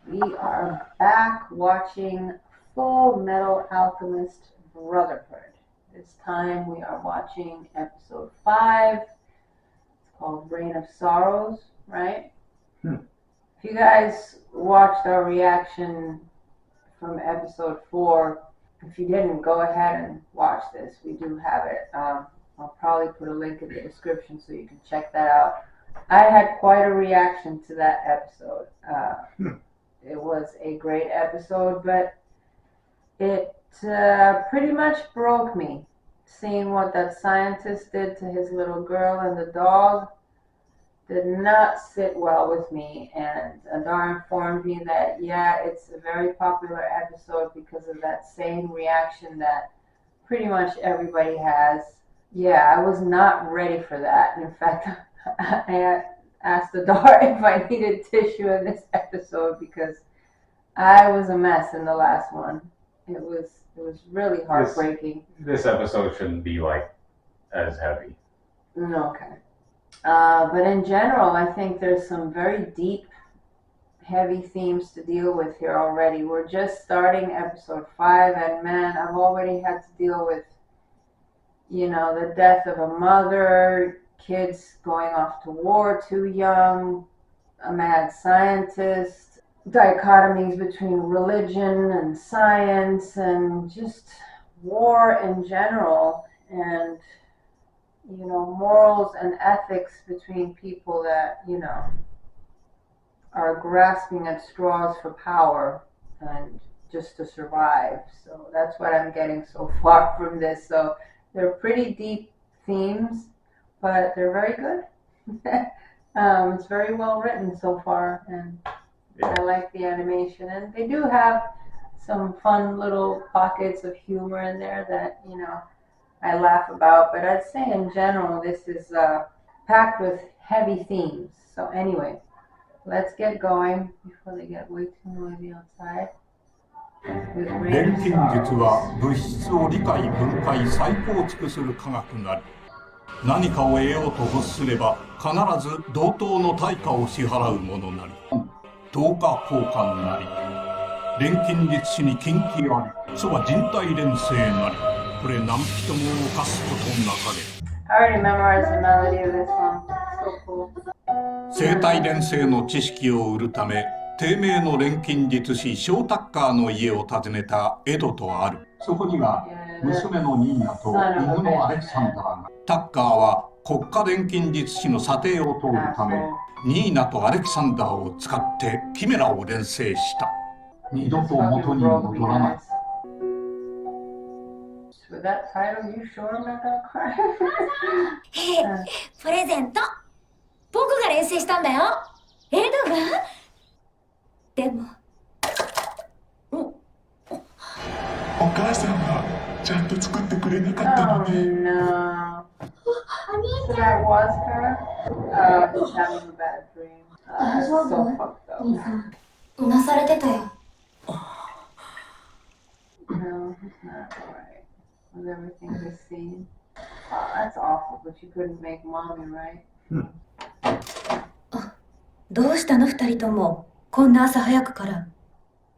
We are back watching Full Metal Alchemist Brotherhood. This time we are watching episode 5. It's called Reign of Sorrows, right? If you guys watched our reaction from episode 4, if you didn't, go ahead and watch this. We do have it. I'll probably put a link in the description so you can check that out. I had quite a reaction to that episode. It was a great episode, but it pretty much broke me. Seeing what that scientist did to his little girl and the dog did not sit well with me. And Adar informed me that, yeah, it's a very popular episode because of that same reaction that pretty much everybody has. Yeah, I was not ready for that. In fact, I asked Adar if I needed tissue in this episode because I was a mess in the last one. It was really heartbreaking. This episode shouldn't be like as heavy. Okay. But in general, I think there's some very deep, heavy themes to deal with here already. We're just starting episode 5, and man, I've already had to deal with, the death of a mother, kids going off to war too young, a mad scientist, dichotomies between religion and science, and just war in general, and morals and ethics between people that are grasping at straws for power and just to survive. So that's what I'm getting so far from this. So they're pretty deep themes, but they're very good. It's very well written so far, and I like the animation, and they do have some fun little pockets of humor in there that I laugh about. But I'd say in general this is packed with heavy themes. So anyway, let's get going before they get way too noisy outside. 錬金術は物質を理解分解再構築する科学なり、何かを得ようと欲すれば必ず同等の対価を支払うものなり、等価交換なり、錬金術師に禁忌あり、そは人体錬成なり、これ何人も犯すことなかれ。I already memorized the melody of this one. So cool. 生体錬成の知識を売るため、低迷の錬金術師ショータッカーの家を訪ねたエドとある。そこには娘のニーナと犬のアレクサンダーが。タッカーは国家錬金術師の査定を通るため、ニーナとアレキサンダーを使ってキメラを錬成した。二度と元に戻らない。With that title, you sure I'm not gonna cry? プレゼント。僕が錬成したんだよ。エドが？でも。お母さんがちゃんと作ってくれなかったのね。Oh no. So that was her? Just having a bad dream. So fucked up. うなされてたよ。No, it's not alright. Was everything the same? Oh, that's awful, but you couldn't make mommy, right? どうしたの二人とも。こんな朝早くから。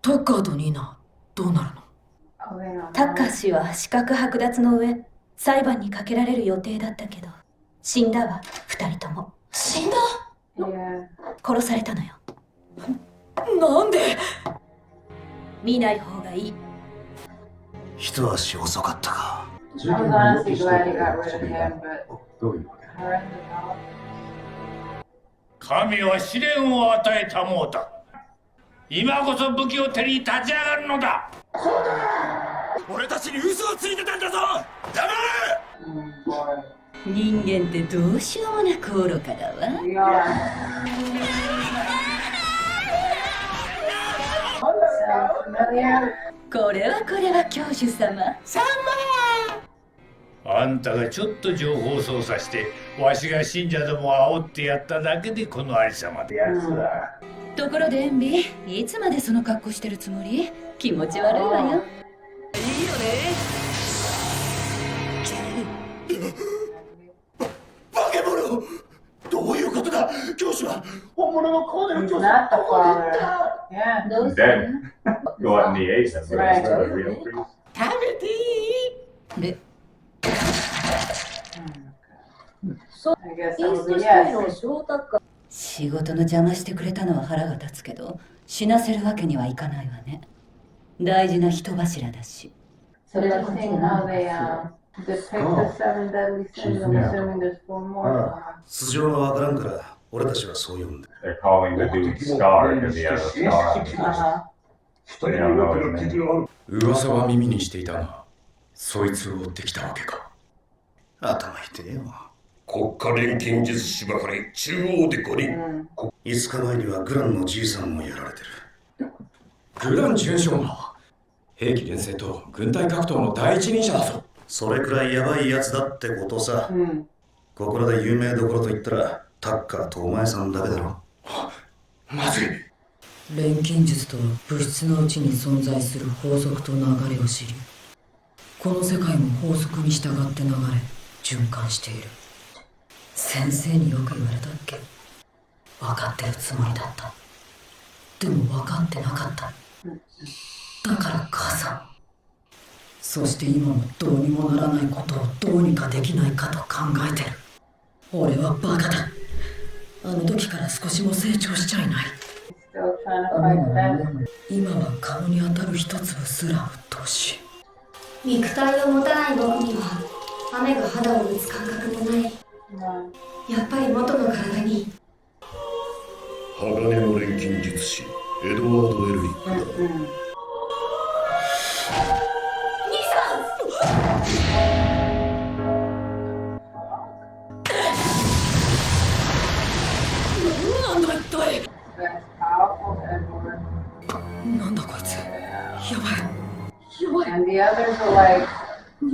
タッカーとニーナ、どうなるの？タッカー氏は資格剥奪の上、裁判にかけられる予定だったけど、死んだわ、二人とも。死んだ？ Yeah. 殺されたのよ。なんで？見ない方がいい。一足遅かったか。 I was honestly glad he got rid of him, but どういうわけ？ her and the dog. 神は試練を与えたもうだ。今こそ武器を手に立ち上がるのだ。そうだ！俺たちに嘘をついてたんだぞ！黙れ！ Boy. 人間ってどうしようもなく愚かだわ。We are. Sounds familiar? これは教授様。あんたがちょっと情報操作してわしが信者どもを煽ってやっただけでこのありさまでやつだ。ところでエンビ、いつまでその格好してるつもり？気持ち悪いわよ。いいよね。バケモノ！どういうことだ？教師は本物のコーネル教師 Not the どこに行っ father. た？ Yeah. Dead. Go out in the ace. That's Right. instead of real trees. 食べていいで I guess イ that ース was ト a シティの yes. 小タッカー。仕事の邪魔してくれたのは腹が立つけど死なせるわけにはいかないわね大事な人柱だし So they're seeing how they depict the seven deadly sins. I'm assuming there's four more. 素性がわからんから俺たちはそう呼んで They're calling the dude Scar because he has a scar on him. Uh-huh. They don't know his name. 噂は耳にしていたがそいつを追ってきたわけか頭痛えよ国家錬金術師ばかり中央で5人。 5日前にはグランのじいさんもやられてるグラン准将が兵器連成と軍隊格闘の第一人者だぞそれくらいヤバいやつだってことさ、 ここらで有名どころと言ったらタッカーとお前さんだけだろまずい錬金術とは物質のうちに存在する法則と流れを知りこの世界も法則に従って流れ循環している先生によく言われたっけ分かってるつもりだったでも分かってなかっただから母さんそして今もどうにもならないことをどうにかできないかと考えてる俺はバカだあの時から少しも成長しちゃいない Still trying to fight them. 今は顔に当たる一粒すら鬱陶しい肉体を持たない僕には雨が肌を打つ感覚もない。 やっぱり元の体に。鋼の錬金術師エドワード・エルリックだ。なんだ一体 That's powerful, Edward. なんだこいつやばい And the others are like, you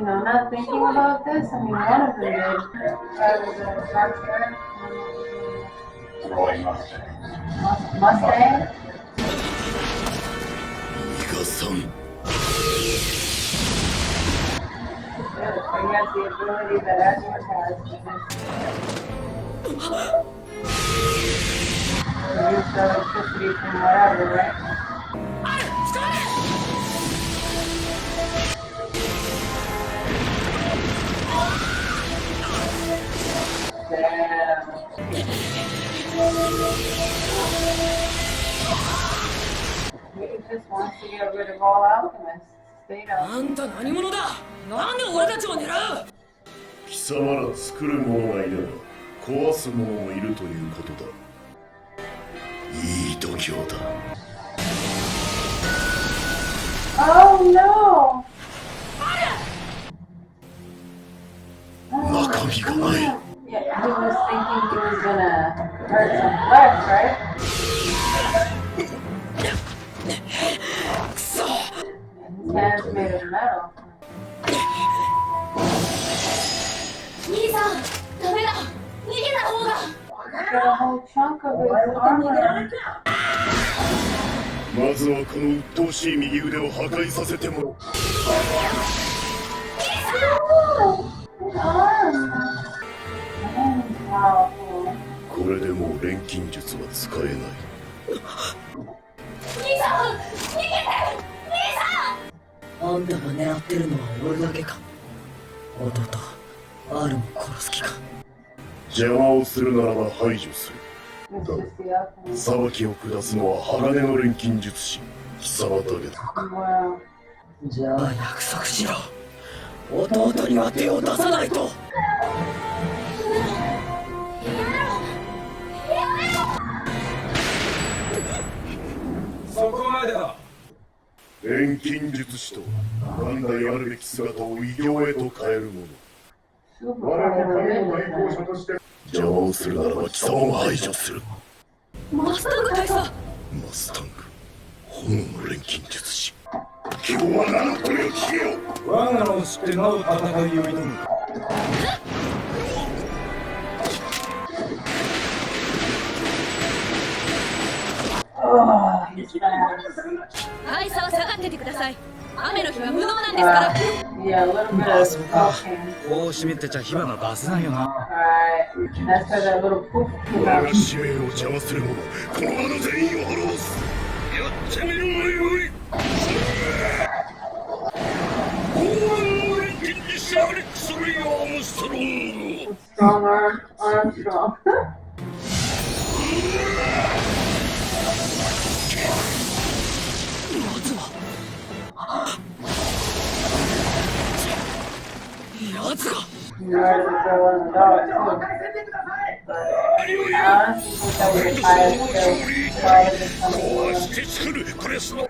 know, not thinking about this. I mean, one of them did. I was a doctor. Rolling Mustang. Mustang? イガさん Yeah, so he has the ability that Edward has to use the electricity from wherever, right? Damn. He just wants to get rid of all alchemists. State あ Alchemists. んた何者だなんで俺たちを狙う貴様ら作る者がいれば壊す者もいるということだ。いい度胸だ。 Oh no! 中身がない。 Yeah, he was thinking he was gonna hurt some flesh, right? くそ His hands made of metal. 兄さん、ダメだ。逃げた方が。 Got a whole chunk of his armor. まずはこの鬱陶しい右腕を破壊させてもらう。 His arm. Powerful. これでもう錬金術は使えない。兄さん、逃げて。あんたが狙ってるのは俺だけか弟アルも殺す気か邪魔をするならば排除する。 It's just the alchemist. 裁きを下すのは鋼の錬金術師貴様だけだ。 Wow. じゃあ約束しろ弟には手を出さないとそこまでだ錬金術師とは元来あるべき姿を異形へと変えるもの。 Super religious, man. 邪魔をするならば貴様を排除する。マスタング大佐マスタング炎の錬金術師。今日は何という聞けよ。我が名を知ってなお戦いを挑むか Oh, he's fast. 大佐は下がっててください雨の日は無能なんですから Wow. Yeah, a little bit of smoke came. こう湿ってちゃ火花出せないよな。 Alright, that's why that little poof came 我 out. が使命を邪魔する者この場の全員を滅ぼすやってみるがよい公安の錬金にしゃべりくそるよアームストロング Strong arm strong. やつが You murdered the girl and the dog too. But honestly, since that was a fire still, why is it coming 壊 in? して作るこれすの Oh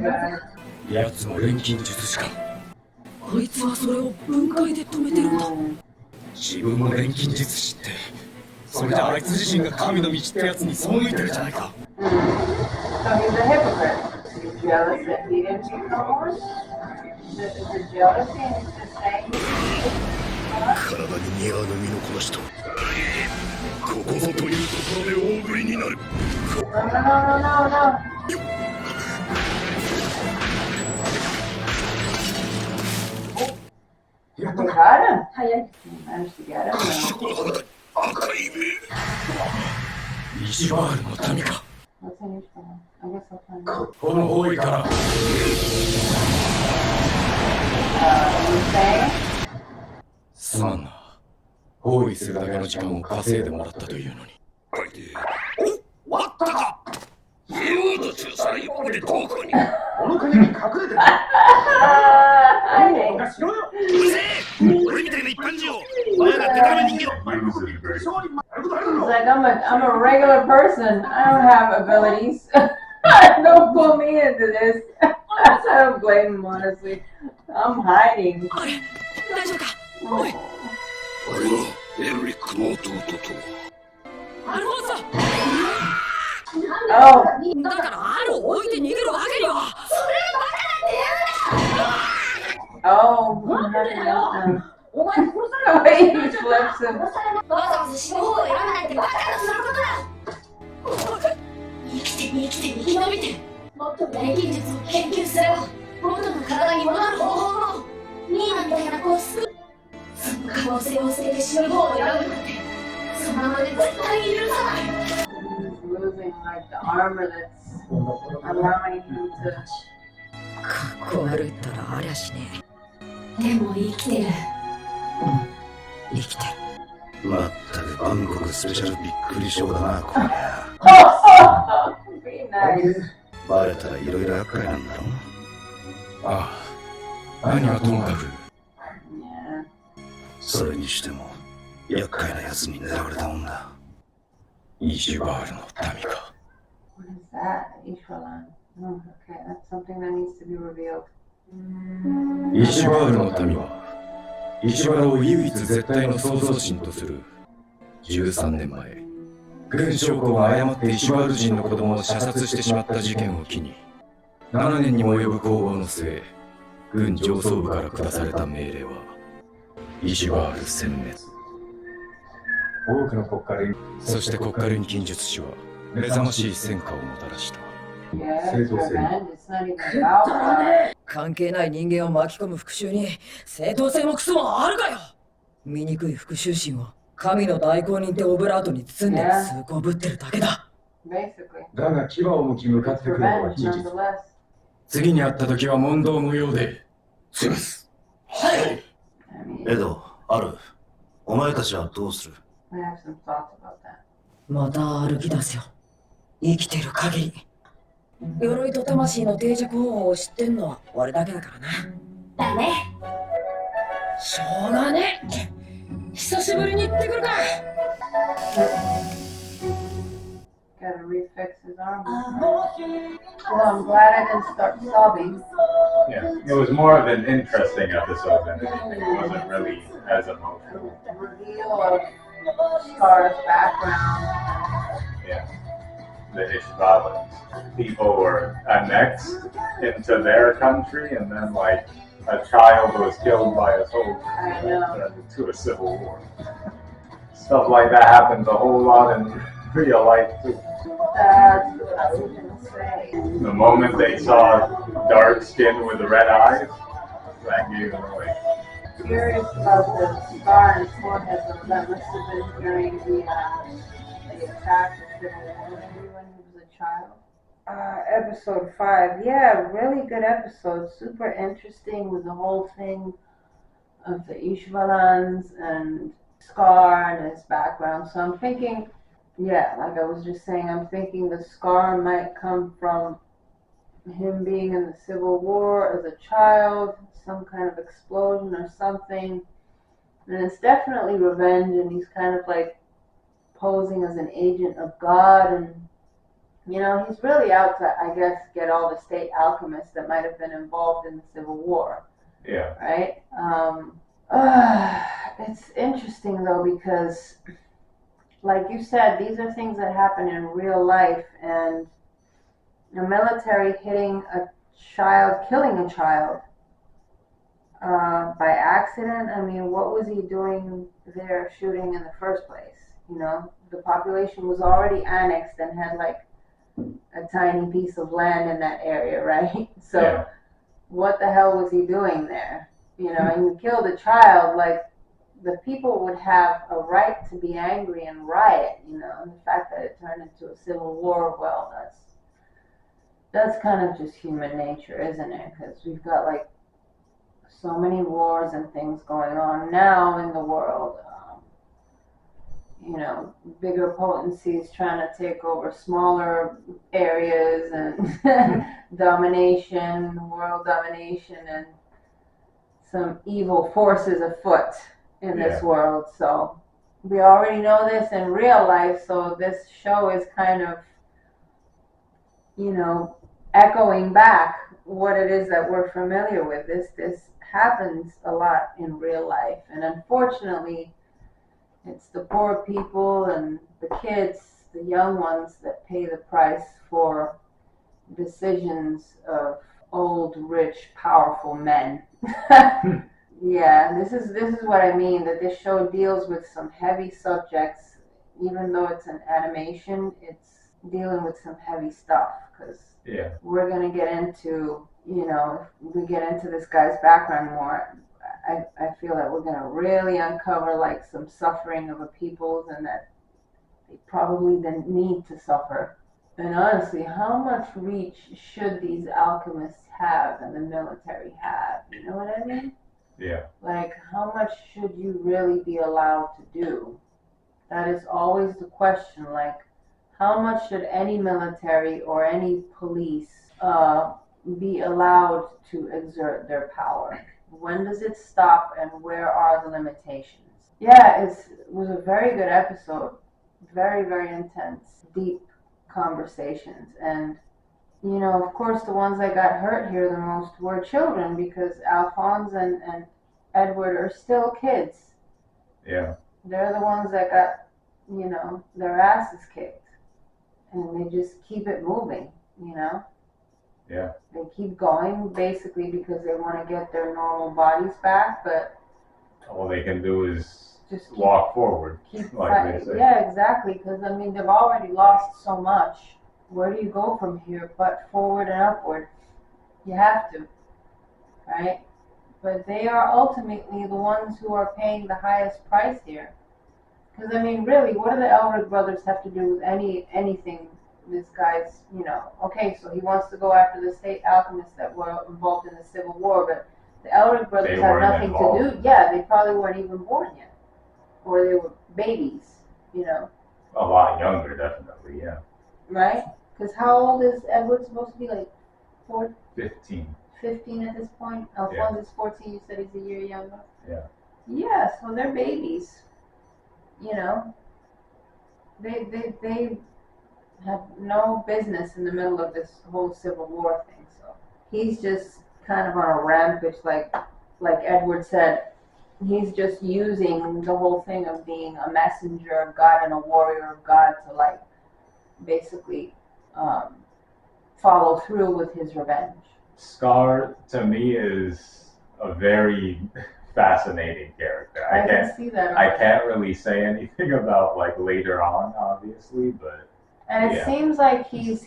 god. やつも錬金術師か。あいつはそれを分解で止めてるんだ。自分も錬金術師って。それじゃあいつ自身が神の道ってやつに背いてるじゃないか。So he's a hypocrite. He's jealous that he didn't become one? Is it jealousy and he's just saying? 体に似合わぬ身のこなしとここぞというところで大食いになる No, no, no, no, no. We got him. We managed to get him. 赤い目イジバールの民か。 What's in your phone? I guess I'll find out. この方位から。You saying? すまんな。包囲するだけの時間を稼いでもらったというのに。書いてお終わったか言おうと中さ今までどこにこの影に隠れてる。 Hiding. うるせえ俺みたいな一般人をお前がデタラメ人間を Usually very. He's like, I'm a regular person. I don't have abilities. Don't pull me into this. I don't blame him, honestly. I'm hiding. あれ大丈夫か。おい 俺がエリックの弟とアルフォンソ。 Oh, だからアルを置いて逃げるわけには。 oh, nothing else now. Wait, he flips him. わざわざ死ぬ方を選ばないってバカなすることだ。生きて生きて生き延びてもっと錬金術を研究すれば元の体に戻る方法もニーナみたいな子を救う。その可能性を捨てて死ぬ方を選ぶなんてそのままで絶対に許さない。 He's losing like the armor that's allowing him to. かっこ悪いったらありゃしねでも生きてる。え。生きてる。まったくバンコクスペシャルびっくり症だなこりゃ Be nice. バレたらいろいろ厄介なんだろああ。何はともかく。 Yeah. それにしても厄介な奴に狙われたもんだイジバールの民か。 What is that? Ishwalan. Oh, okay, that's something that needs to be revealed. イジバールの民は、イジバラを唯一絶対の創造神とする。13年前、軍将校が誤ってイジバール人の子供を射殺してしまった事件を機に、7年にも及ぶ攻防の末、軍上層部から下された命令は、イジバール殲滅。多くの国家錬そして国家錬金術師は、目覚ましい戦果をもたらした。 Yeah, it's revenge. It's not even about that. 関係ない人間を巻き込む復讐に正当性もクソもあるかよ。醜い復讐心を神の代行人ってオブラートに包んで崇高ぶってるだけだ。 Basically. だが牙を向き向かってくるのは Revenge, 事実。 nonetheless. 次に会った時は問答無用で済ます。はい。 I mean, エド、アル、お前たちはどうする I have some thoughts about that. また歩き出すよ。生きてる限り。鎧と魂の定着方法を知ってんのは俺だけだからな。だね。しょうがねえ。久しぶりに行ってくるか。 Gotta refix his armor. Well, I'm glad I didn't start sobbing. Yeah, it was more of an interesting episode than anything. It wasn't really as emotional. The reveal of Scar's background. Yeah. The Ishvalans. People were annexed into their country, and then, like, a child was killed by a soldier. I know. Turned into a civil war. Stuff like that happens a whole lot in real life, too. That's what I was gonna say? The moment they saw dark skin with the red eyes, that gave them away. Curious about the scar on his forehead, though. That must have been during the attack of Civil War, maybe when he was a child. Episode 5, yeah, really good episode. Super interesting with the whole thing of the Ishvalans and Scar and his background. So I'm thinking, yeah, like I was just saying, I'm thinking the Scar might come from him being in the Civil War as a child, some kind of explosion or something. And it's definitely revenge, and he's kind of like posing as an agent of God, and you know, he's really out to, I guess, get all the State Alchemists that might have been involved in the Civil War. Yeah. Right? It's interesting, though, because, like you said, these are things that happen in real life, and the military hitting a child, killing a child by accident. I mean, what was he doing there shooting in the first place? You know, the population was already annexed and had like a tiny piece of land in that area, right? So Yeah. what the hell was he doing there? You know, and you killed a child, like the people would have a right to be angry and riot, you know, and the fact that it turned into a civil war, well, that's kind of just human nature, isn't it? Because we've got like so many wars and things going on now in the world. You know, bigger potencies trying to take over smaller areas and domination, world domination, and some evil forces afoot in this world. So we already know this in real life, so this show is kind of, you know, echoing back what it is that we're familiar with. This happens a lot in real life, and unfortunately it's the poor people and the kids, the young ones, that pay the price for decisions of old, rich, powerful men. Yeah, this is what I mean, that this show deals with some heavy subjects. Even though it's an animation, it's dealing with some heavy stuff, because we're going to get into, you know, if we get into this guy's background more, I feel that we're going to really uncover like some suffering of a peoples, and that they probably didn't need to suffer. And honestly, how much reach should these alchemists have and the military have? You know what I mean? Yeah. Like, how much should you really be allowed to do? That is always the question. Like, how much should any military or any police be allowed to exert their power? When does it stop, and where are the limitations? Yeah, it was a very good episode. Very, very intense, deep conversations. And, you know, of course, the ones that got hurt here the most were children, because Alphonse and Edward are still kids. Yeah. They're the ones that got, you know, their asses kicked. And they just keep it moving, you know? Yeah. They keep going basically because they want to get their normal bodies back, but all they can do is just walk forward, like they say. Yeah, exactly, because I mean, they've already lost so much. Where do you go from here but forward and upward? You have to, right? But they are ultimately the ones who are paying the highest price here. Because I mean, really, what do the Elric brothers have to do with anything? This guy's, you know, okay, so he wants to go after the State Alchemists that were involved in the Civil War, but the Elric brothers have nothing to do. Yeah, they probably weren't even born yet, or they were babies, you know. A lot younger, definitely, yeah. Right? Because how old is Edward supposed to be? Like 15. 15 at this point. Alphonse is 14. You said he's a year younger. Yeah. Yeah, so they're babies. You know, they have no business in the middle of this whole Civil War thing. So he's just kind of on a rampage, like Edward said. He's just using the whole thing of being a messenger of God and a warrior of God to like basically follow through with his revenge. Scar to me is a very fascinating character. I can see that. I can't really say anything about like later on, obviously, but and it seems like he's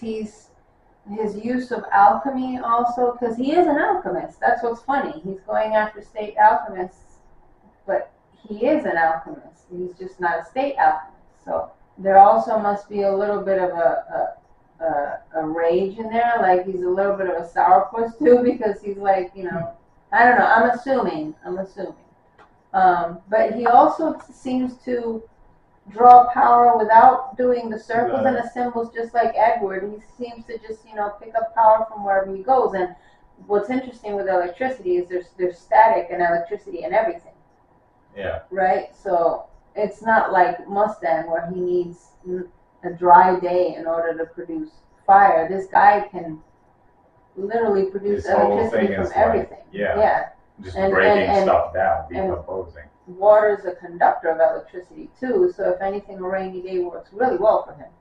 his use of alchemy also, because he is an alchemist. That's what's funny. He's going after state alchemists, but he is an alchemist. He's just not a state alchemist. So there also must be a little bit of a rage in there. Like he's a little bit of a sourpuss too, because he's like, you know, I don't know. I'm assuming. But he also seems to draw power without doing the circles and the symbols, just like Edward. He seems to just, you know, pick up power from wherever he goes. And what's interesting with electricity is there's static and electricity and everything. Yeah. Right? So it's not like Mustang where he needs a dry day in order to produce fire. This guy can literally produce electricity from everything. Yeah. Just breaking stuff down, decomposing. Water is a conductor of electricity too, so if anything, a rainy day works really well for him.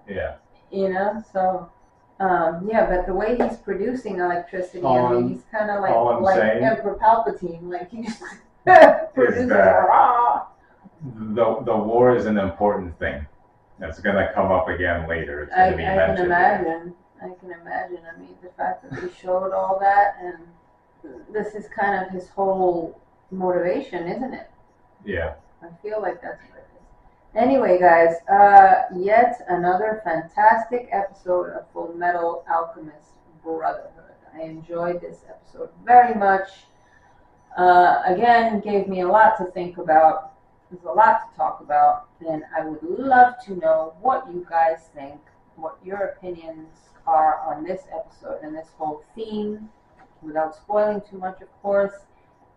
Yeah. You know, so but the way he's producing electricity, I mean, he's kind of like Emperor Palpatine, like he just produces raw. The war is an important thing. That's going to come up again later. It's going to be mentioned. I can imagine. I mean, the fact that they showed all that, and this is kind of his whole motivation, isn't it? Yeah. I feel like that's what it is. Anyway, guys, yet another fantastic episode of Full Metal Alchemist Brotherhood. I enjoyed this episode very much. Again, gave me a lot to think about. There's a lot to talk about, and I would love to know what you guys think, what your opinions are on this episode and this whole theme, without spoiling too much, of course.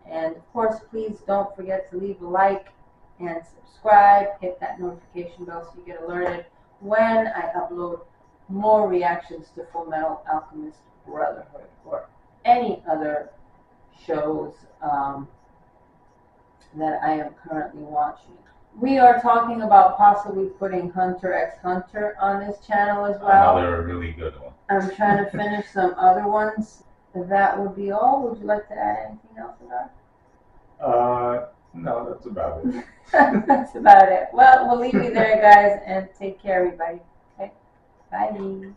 And of course, please don't forget to leave a like and subscribe. Hit that notification bell so you get alerted when I upload more reactions to Full Metal Alchemist Brotherhood or any other shows that I am currently watching. We are talking about possibly putting Hunter x Hunter on this channel as well. Another really good one. I'm trying to finish some other ones. That would be all. Would you like to add anything else about it? No, that's about it. That's about it. Well, we'll leave you there, guys, and take care, everybody. Okay? Bye.